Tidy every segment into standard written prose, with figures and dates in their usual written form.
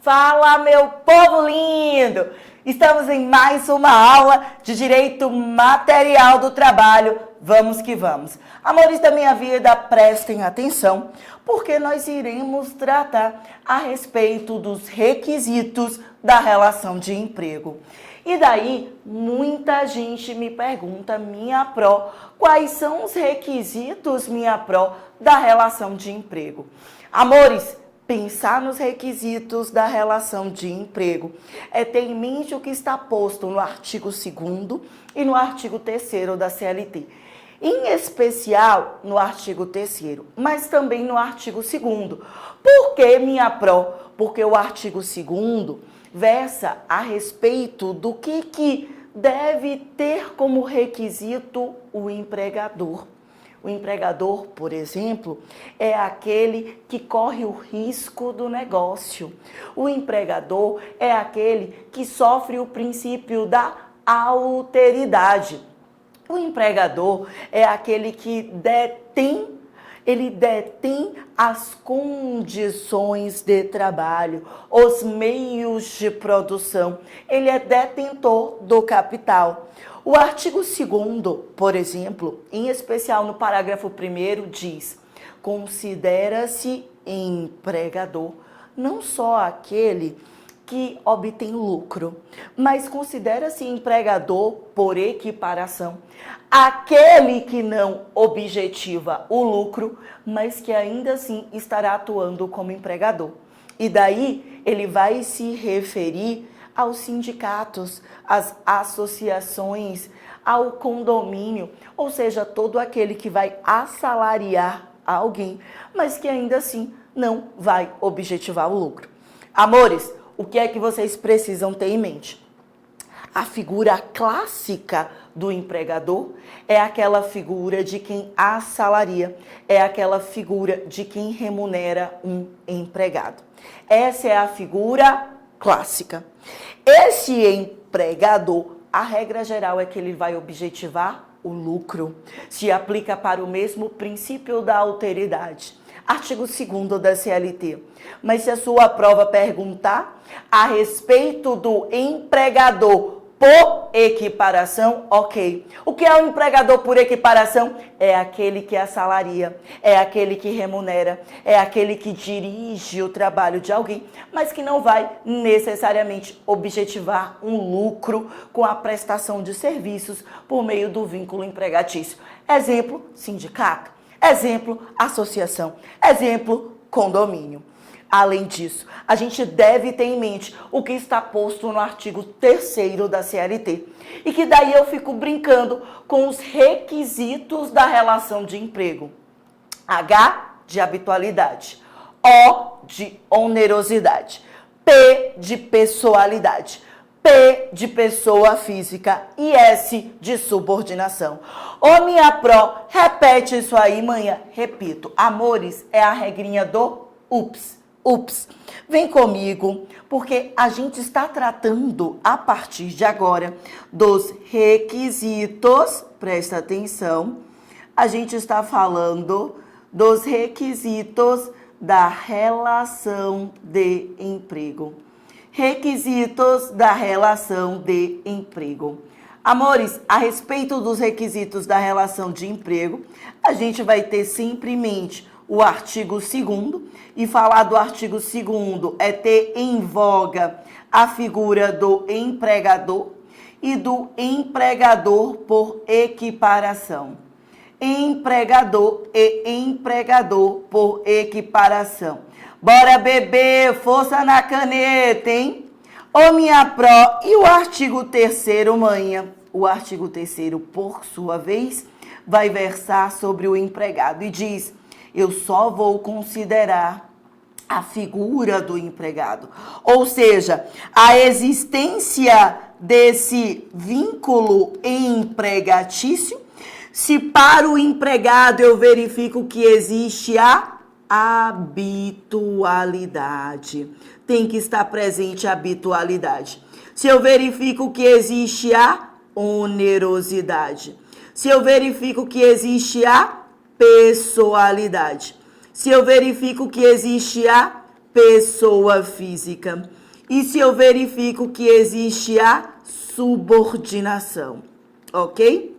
Fala, meu povo lindo! Estamos em mais uma aula de Direito Material do Trabalho. Vamos que vamos. Amores da minha vida, prestem atenção, porque nós iremos tratar a respeito dos requisitos da relação de emprego. E daí, muita gente me pergunta, minha pró, quais são os requisitos, minha pró, da relação de emprego? Amores, pensar nos requisitos da relação de emprego é ter em mente o que está posto no artigo 2º e no artigo 3º da CLT. Em especial no artigo 3º, mas também no artigo 2º. Por que, minha pró? Porque o artigo 2º versa a respeito do que deve ter como requisito o empregador. O empregador, por exemplo, é aquele que corre o risco do negócio. O empregador é aquele que sofre o princípio da alteridade. O empregador é aquele que detém as condições de trabalho, os meios de produção. Ele é detentor do capital. O artigo 2º, por exemplo, em especial no parágrafo 1º, diz: considera-se empregador não só aquele que obtém lucro, mas considera-se empregador por equiparação aquele que não objetiva o lucro, mas que ainda assim estará atuando como empregador. E daí ele vai se referir aos sindicatos, às associações, ao condomínio, ou seja, todo aquele que vai assalariar alguém, mas que ainda assim não vai objetivar o lucro. Amores, o que é que vocês precisam ter em mente? A figura clássica do empregador é aquela figura de quem assalaria, é aquela figura de quem remunera um empregado. Essa é a figura clássica. Esse empregador, a regra geral é que ele vai objetivar o lucro. Se aplica para o mesmo princípio da alteridade. Artigo 2º da CLT. Mas se a sua prova perguntar a respeito do empregador por equiparação, ok. O que é o empregador por equiparação? É aquele que assalaria, é aquele que remunera, é aquele que dirige o trabalho de alguém, mas que não vai necessariamente objetivar um lucro com a prestação de serviços por meio do vínculo empregatício. Exemplo, sindicato. Exemplo, associação. Exemplo, condomínio. Além disso, a gente deve ter em mente o que está posto no artigo 3º da CLT. E que daí eu fico brincando com os requisitos da relação de emprego. H de habitualidade, O de onerosidade, P de pessoalidade, P de pessoa física e S de subordinação. Ô minha pró, repete isso aí, manhã. Repito, amores, é a regrinha do UPS. Vem comigo, porque a gente está tratando a partir de agora dos requisitos, presta atenção, a gente está falando dos requisitos da relação de emprego. Requisitos da relação de emprego. Amores, a respeito dos requisitos da relação de emprego, a gente vai ter sempre em mente o artigo 2º, e falar do artigo 2º é ter em voga a figura do empregador e do empregador por equiparação. Empregador e empregador por equiparação. Bora, bebê, força na caneta, hein? Ô, minha pró, e o artigo 3º, manhã? O artigo 3º, por sua vez, vai versar sobre o empregado e diz: eu só vou considerar a figura do empregado. Ou seja, a existência desse vínculo empregatício, se para o empregado eu verifico que existe a habitualidade. Tem que estar presente a habitualidade. Se eu verifico que existe a onerosidade. Se eu verifico que existe a pessoalidade. Se eu verifico que existe a pessoa física. E se eu verifico que existe a subordinação, ok?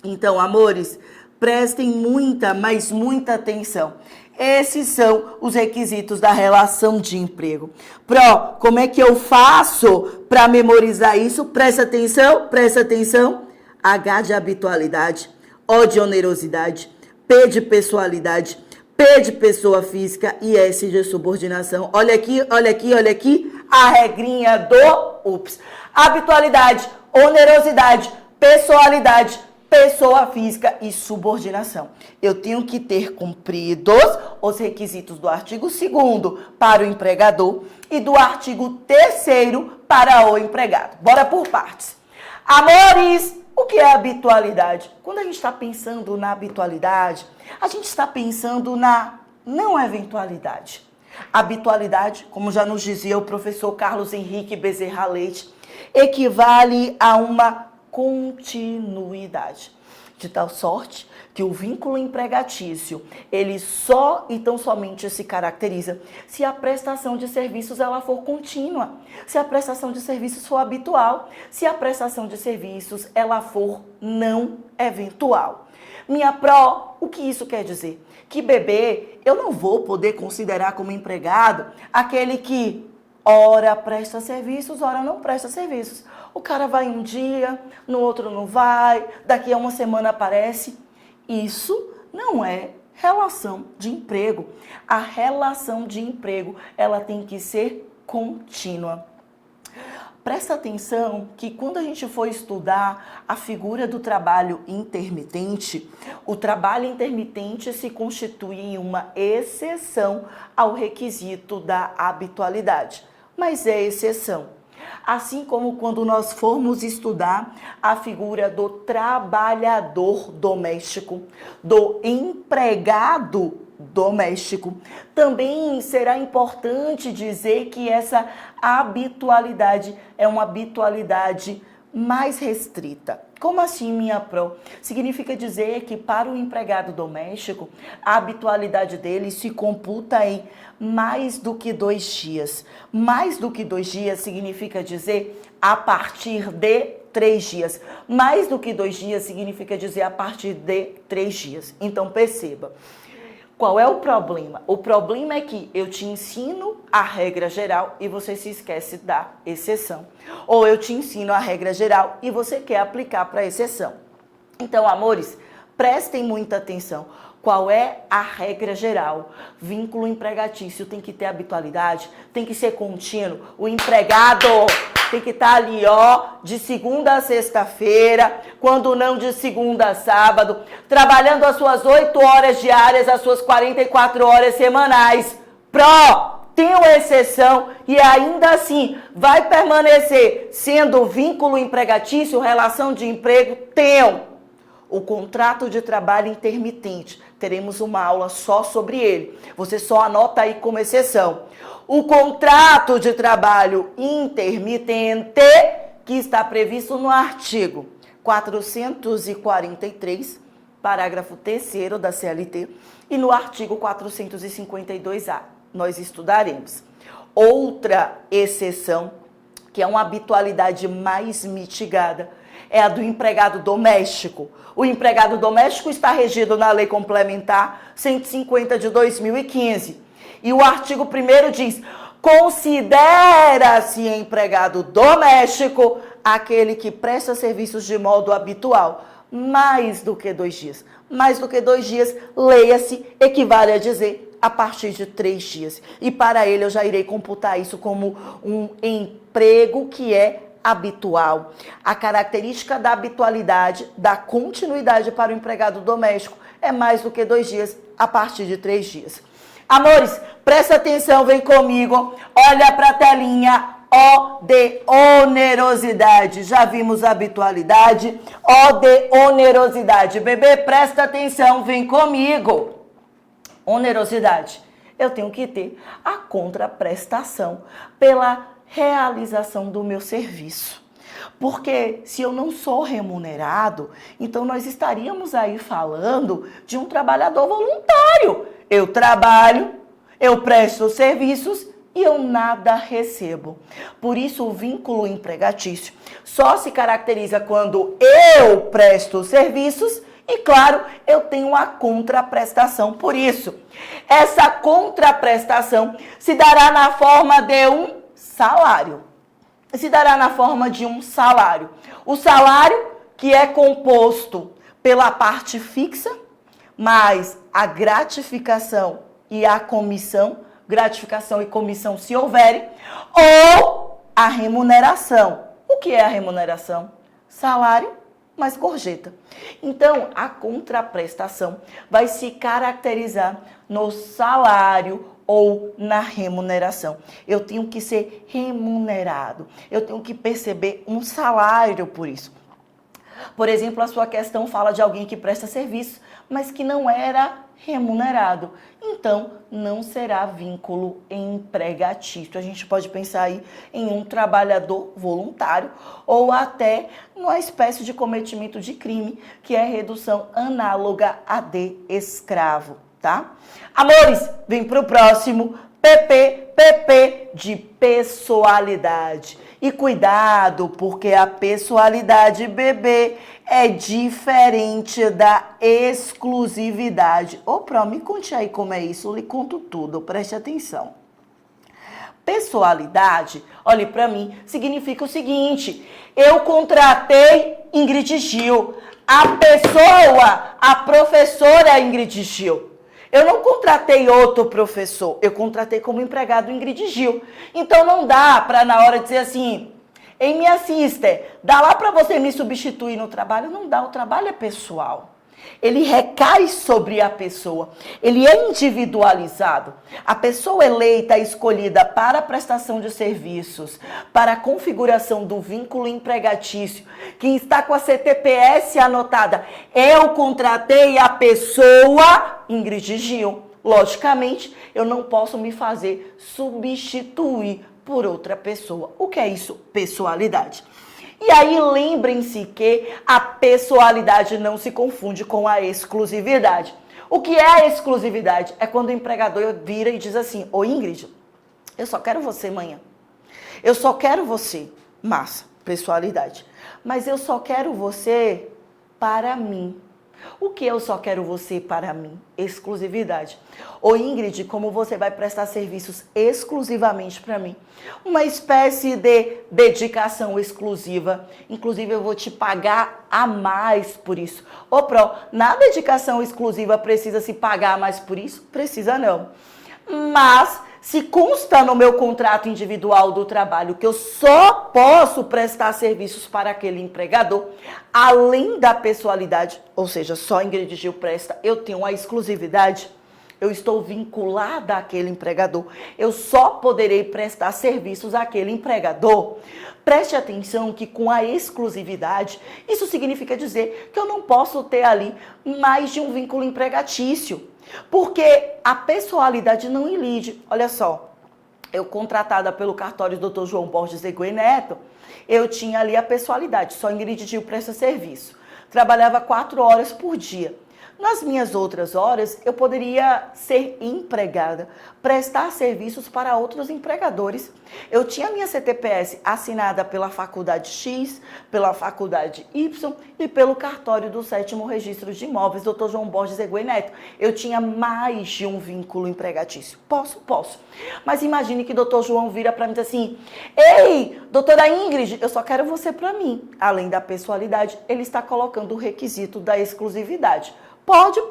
Então, amores, prestem muita, mas muita atenção. Esses são os requisitos da relação de emprego. Pro, como é que eu faço para memorizar isso? Presta atenção, presta atenção. H de habitualidade, O de onerosidade, P de pessoalidade, P de pessoa física e S de subordinação. Olha aqui, olha aqui, olha aqui a regrinha do UPS. Habitualidade, onerosidade, pessoalidade, pessoa física e subordinação. Eu tenho que ter cumpridos os requisitos do artigo 2º para o empregador e do artigo 3º para o empregado. Bora por partes. Amores, o que é habitualidade? Quando a gente está pensando na habitualidade, a gente está pensando na não eventualidade. Habitualidade, como já nos dizia o professor Carlos Henrique Bezerra Leite, equivale a uma continuidade, de tal sorte que o vínculo empregatício, ele só e tão somente se caracteriza se a prestação de serviços ela for contínua, se a prestação de serviços for habitual, se a prestação de serviços ela for não eventual. Minha pró, o que isso quer dizer? Que bebê, eu não vou poder considerar como empregado aquele que ora presta serviços, ora não presta serviços. O cara vai um dia, no outro não vai, daqui a uma semana aparece. Isso não é relação de emprego. A relação de emprego, ela tem que ser contínua. Presta atenção que quando a gente for estudar a figura do trabalho intermitente, o trabalho intermitente se constitui em uma exceção ao requisito da habitualidade, mas é exceção. Assim como quando nós formos estudar a figura do trabalhador doméstico, do empregado doméstico, também será importante dizer que essa habitualidade é uma habitualidade mais restrita. Como assim, minha pró? Significa dizer que para o empregado doméstico, a habitualidade dele se computa em mais do que 2 dias. Mais do que 2 dias significa dizer a partir de 3 dias. Mais do que 2 dias significa dizer a partir de 3 dias. Então, perceba. Qual é o problema? O problema é que eu te ensino a regra geral e você se esquece da exceção. Ou eu te ensino a regra geral e você quer aplicar para a exceção. Então, amores, prestem muita atenção. Qual é a regra geral? Vínculo empregatício tem que ter habitualidade, tem que ser contínuo. O empregado tem que estar ali, ó, de segunda a sexta-feira, quando não de segunda a sábado, trabalhando as suas 8 horas diárias, as suas 44 horas semanais. Tem uma exceção e ainda assim vai permanecer sendo vínculo empregatício, relação de emprego, o contrato de trabalho intermitente. Teremos uma aula só sobre ele. Você só anota aí como exceção. O contrato de trabalho intermitente, que está previsto no artigo 443, parágrafo 3º da CLT, e no artigo 452A. Nós estudaremos. Outra exceção, que é uma habitualidade mais mitigada, é a do empregado doméstico. O empregado doméstico está regido na Lei Complementar 150 de 2015. E o artigo 1º diz: considera-se empregado doméstico aquele que presta serviços de modo habitual, mais do que 2 dias. Mais do que 2 dias, leia-se, equivale a dizer a partir de 3 dias. E para ele eu já irei computar isso como um emprego que é habitual. A característica da habitualidade, da continuidade para o empregado doméstico é mais do que 2 dias, a partir de 3 dias. Amores, presta atenção, vem comigo, olha para a telinha. O de onerosidade, já vimos habitualidade, O de onerosidade. Bebê, presta atenção, vem comigo. Onerosidade, eu tenho que ter a contraprestação pela realização do meu serviço. Porque se eu não sou remunerado, então nós estaríamos aí falando de um trabalhador voluntário. Eu trabalho, eu presto serviços e eu nada recebo. Por isso, o vínculo empregatício só se caracteriza quando eu presto serviços e, claro, eu tenho a contraprestação. Por isso, essa contraprestação se dará na forma de um salário. Se dará na forma de um salário. O salário que é composto pela parte fixa, mais a gratificação e a comissão, gratificação e comissão se houverem, ou a remuneração. O que é a remuneração? Salário mais gorjeta. Então, a contraprestação vai se caracterizar no salário ou na remuneração. Eu tenho que ser remunerado. Eu tenho que perceber um salário por isso. Por exemplo, a sua questão fala de alguém que presta serviço, mas que não era remunerado. Então, não será vínculo empregatício. A gente pode pensar aí em um trabalhador voluntário ou até numa espécie de cometimento de crime, que é redução análoga a de escravo, tá? Amores, vem pro próximo. PP de pessoalidade. E cuidado, porque a pessoalidade, bebê, é diferente da exclusividade. Ô, Pró, me conte aí como é isso, eu lhe conto tudo, preste atenção. Pessoalidade, olhe para mim, significa o seguinte: eu contratei Ingrid Gil, a professora Ingrid Gil. Eu não contratei outro professor, eu contratei como empregado Ingrid Gil. Então não dá para na hora dizer assim, ei, minha sister, dá lá para você me substituir no trabalho? Não dá, o trabalho é pessoal. Ele recai sobre a pessoa, ele é individualizado. A pessoa eleita, escolhida para a prestação de serviços, para a configuração do vínculo empregatício, quem está com a CTPS anotada, eu contratei a pessoa Ingrid Gil. Logicamente, eu não posso me fazer substituir por outra pessoa. O que é isso? Pessoalidade. E aí lembrem-se que a pessoalidade não se confunde com a exclusividade. O que é a exclusividade? É quando o empregador vira e diz assim, ô Ingrid, eu só quero você amanhã. Eu só quero você. Massa, pessoalidade. Mas eu só quero você para mim. O que eu só quero você para mim? Exclusividade. Ô Ingrid, como você vai prestar serviços exclusivamente para mim? Uma espécie de dedicação exclusiva. Inclusive, eu vou te pagar a mais por isso. Ô Pró, na dedicação exclusiva precisa se pagar mais por isso? Precisa não. Mas, se consta no meu contrato individual do trabalho que eu só posso prestar serviços para aquele empregador, além da pessoalidade, ou seja, só Ingrid Gil presta, eu tenho a exclusividade, eu estou vinculada àquele empregador, eu só poderei prestar serviços àquele empregador. Preste atenção que com a exclusividade, isso significa dizer que eu não posso ter ali mais de um vínculo empregatício. Porque a pessoalidade não ilide. Olha só, eu contratada pelo cartório do Dr. João Borges Egoi Neto, eu tinha ali a pessoalidade, só Ingrid Gil presta serviço. Trabalhava 4 horas por dia. Nas minhas outras horas, eu poderia ser empregada, prestar serviços para outros empregadores. Eu tinha minha CTPS assinada pela faculdade X, pela faculdade Y e pelo cartório do 7º Registro de Imóveis, Dr. João Borges Egoi Neto. Eu tinha mais de um vínculo empregatício. Posso. Mas imagine que Dr. João vira para mim e diz assim, ei, doutora Ingrid, eu só quero você para mim. Além da pessoalidade, ele está colocando o requisito da exclusividade.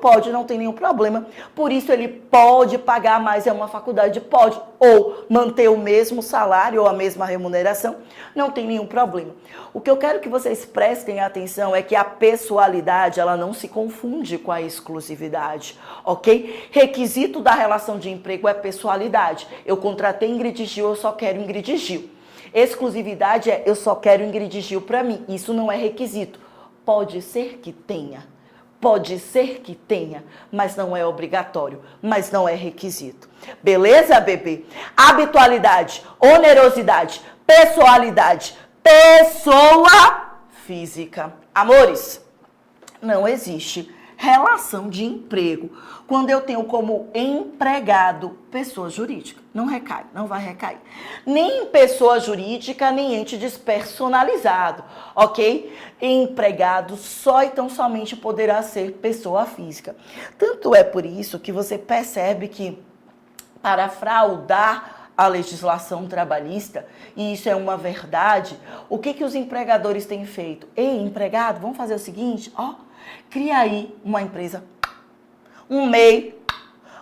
Pode, não tem nenhum problema. Por isso ele pode pagar mais, é uma faculdade, pode. Ou manter o mesmo salário ou a mesma remuneração, não tem nenhum problema. O que eu quero que vocês prestem atenção é que a pessoalidade, ela não se confunde com a exclusividade, ok? Requisito da relação de emprego é pessoalidade. Eu contratei Ingrid Gil, eu só quero Ingrid Gil. Exclusividade é eu só quero Ingrid Gil para mim. Isso não é requisito. Pode ser que tenha. Pode ser que tenha, mas não é obrigatório, mas não é requisito. Beleza, bebê? Habitualidade, onerosidade, pessoalidade, pessoa física. Amores, não existe relação de emprego quando eu tenho como empregado pessoa jurídica. Não recai, não vai recair. Nem pessoa jurídica, nem ente despersonalizado, ok? Empregado só e tão somente poderá ser pessoa física. Tanto é por isso que você percebe que para fraudar a legislação trabalhista, e isso é uma verdade, o que os empregadores têm feito? Ei, empregado, vamos fazer o seguinte, cria aí uma empresa, um MEI,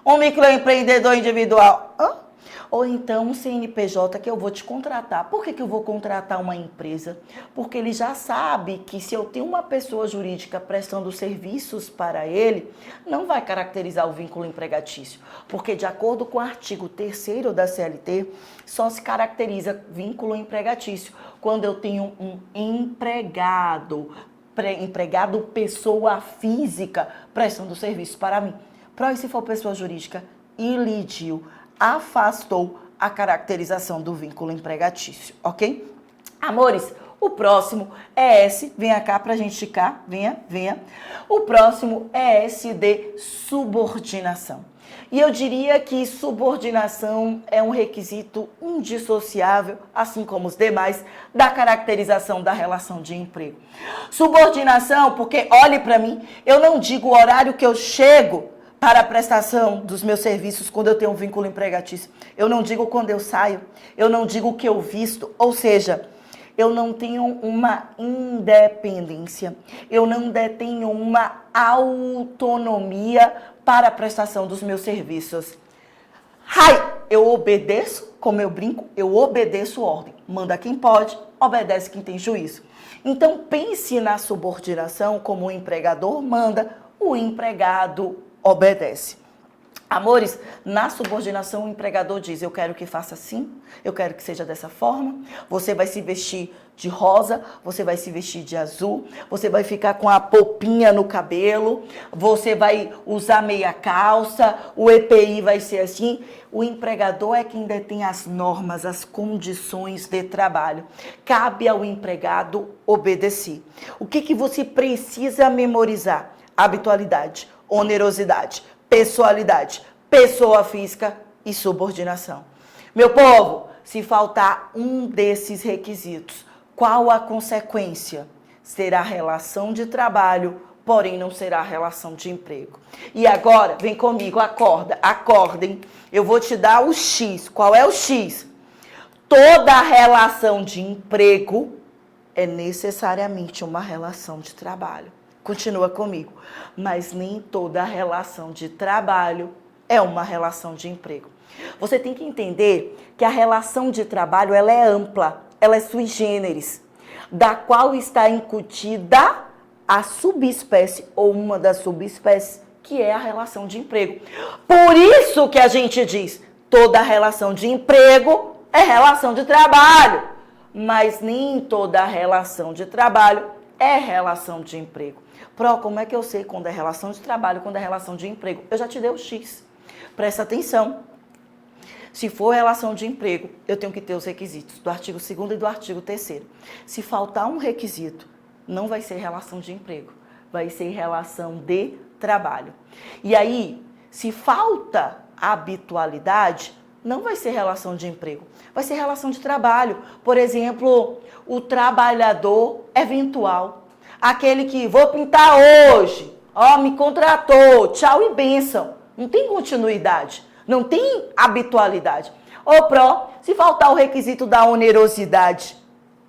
um microempreendedor individual, ou então um CNPJ que eu vou te contratar. Por que eu vou contratar uma empresa? Porque ele já sabe que se eu tenho uma pessoa jurídica prestando serviços para ele, não vai caracterizar o vínculo empregatício. Porque de acordo com o artigo 3º da CLT, só se caracteriza vínculo empregatício quando eu tenho um empregado pessoa física prestando serviços para mim. E se for pessoa jurídica, ilidiu, afastou a caracterização do vínculo empregatício, ok? Amores, o próximo é S, venha cá pra gente esticar, venha. O próximo é S de subordinação. E eu diria que subordinação é um requisito indissociável, assim como os demais, da caracterização da relação de emprego. Subordinação, porque olhe para mim, eu não digo o horário que eu chego para a prestação dos meus serviços quando eu tenho um vínculo empregatício. Eu não digo quando eu saio, eu não digo o que eu visto, ou seja, eu não tenho uma independência, eu não detenho uma autonomia para a prestação dos meus serviços. Eu obedeço, como eu brinco, eu obedeço ordem. Manda quem pode, obedece quem tem juízo. Então pense na subordinação como o empregador manda, o empregado obedece. Amores, na subordinação o empregador diz, eu quero que faça assim, eu quero que seja dessa forma, você vai se vestir de rosa, você vai se vestir de azul, você vai ficar com a polpinha no cabelo, você vai usar meia calça, o EPI vai ser assim. O empregador é quem detém as normas, as condições de trabalho. Cabe ao empregado obedecer. O que você precisa memorizar? Habitualidade, onerosidade, pessoalidade, pessoa física e subordinação. Meu povo, se faltar um desses requisitos, qual a consequência? Será relação de trabalho, porém não será relação de emprego. E agora, vem comigo, acordem. Eu vou te dar o X. Qual é o X? Toda relação de emprego é necessariamente uma relação de trabalho. Continua comigo. Mas nem toda relação de trabalho é uma relação de emprego. Você tem que entender que a relação de trabalho ela é ampla, ela é sui generis, da qual está incutida a subespécie ou uma das subespécies, que é a relação de emprego. Por isso que a gente diz, toda relação de emprego é relação de trabalho, mas nem toda relação de trabalho é relação de emprego. Como é que eu sei quando é relação de trabalho, quando é relação de emprego? Eu já te dei o X. Presta atenção. Se for relação de emprego, eu tenho que ter os requisitos do artigo 2º e do artigo 3º. Se faltar um requisito, não vai ser relação de emprego, vai ser relação de trabalho. E aí, se falta habitualidade, não vai ser relação de emprego, vai ser relação de trabalho. Por exemplo, o trabalhador eventual. Aquele que, vou pintar hoje, me contratou, tchau e bênção. Não tem continuidade, não tem habitualidade. Se faltar o requisito da onerosidade,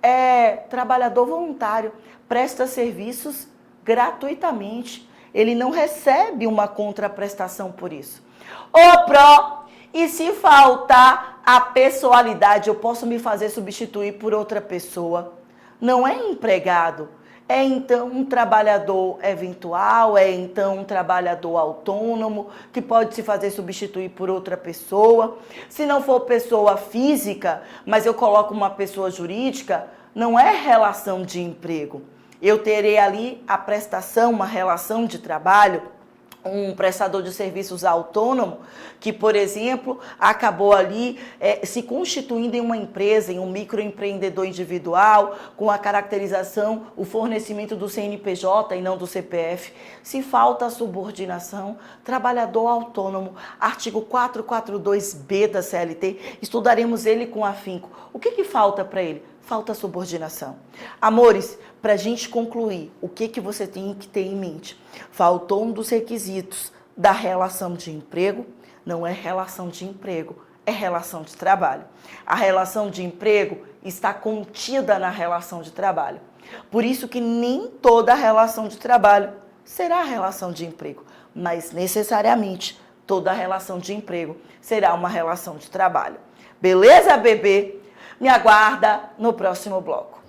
é trabalhador voluntário, presta serviços gratuitamente. Ele não recebe uma contraprestação por isso. E se faltar a pessoalidade, eu posso me fazer substituir por outra pessoa. Não é empregado. É então um trabalhador eventual, é então um trabalhador autônomo, que pode se fazer substituir por outra pessoa. Se não for pessoa física, mas eu coloco uma pessoa jurídica, não é relação de emprego. Eu terei ali a prestação, uma relação de trabalho, um prestador de serviços autônomo que, por exemplo, acabou ali se constituindo em uma empresa, em um microempreendedor individual, com a caracterização, o fornecimento do CNPJ e não do CPF. Se falta subordinação, trabalhador autônomo, artigo 442B da CLT, estudaremos ele com afinco. O que falta para ele? Falta subordinação. Amores, para a gente concluir, o que você tem que ter em mente? Faltou um dos requisitos da relação de emprego, não é relação de emprego, é relação de trabalho. A relação de emprego está contida na relação de trabalho. Por isso que nem toda relação de trabalho será relação de emprego, mas necessariamente toda relação de emprego será uma relação de trabalho. Beleza, bebê? Me aguarda no próximo bloco.